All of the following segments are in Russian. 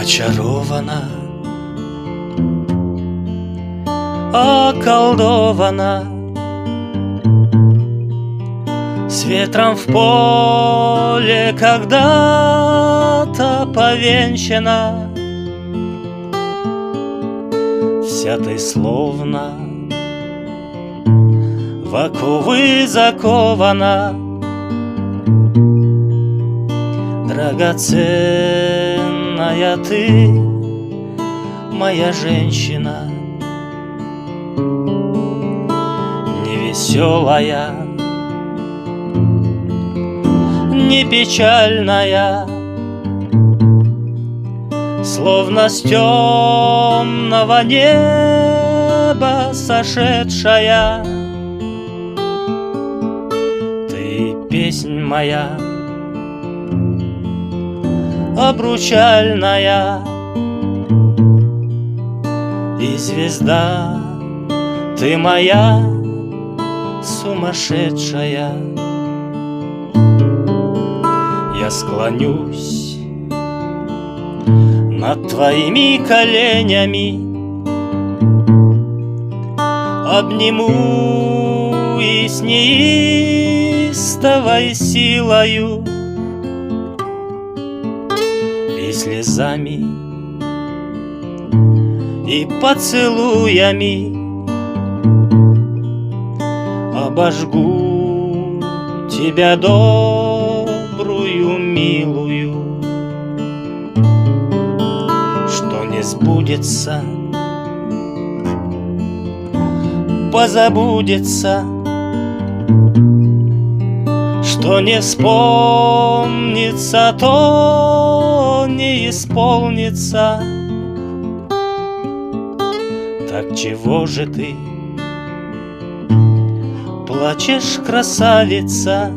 Очарована, околдована, с ветром в поле когда-то повенчана. Вся ты словно в оковы закована, драгоценная ты, моя женщина, невеселая, не печальная, словно с темного неба сошедшая. Ты песнь моя обручальная, и звезда ты моя сумасшедшая. Я склонюсь над твоими коленями, обниму и с неистовой силою и слезами, и поцелуями обожгу тебя, добрую, милую. Что не сбудется, позабудется, что не вспомнится, то не исполнится. Так чего же ты плачешь, красавица?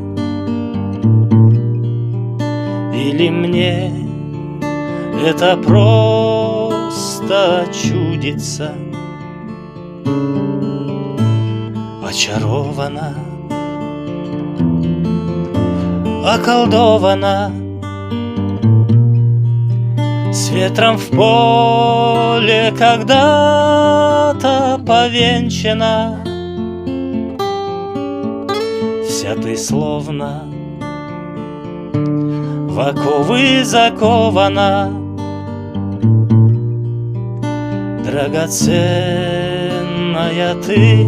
Или мне это просто чудится? Очарована, околдована, с ветром в поле когда-то повенчана. Вся ты словно в оковы закована, драгоценная ты,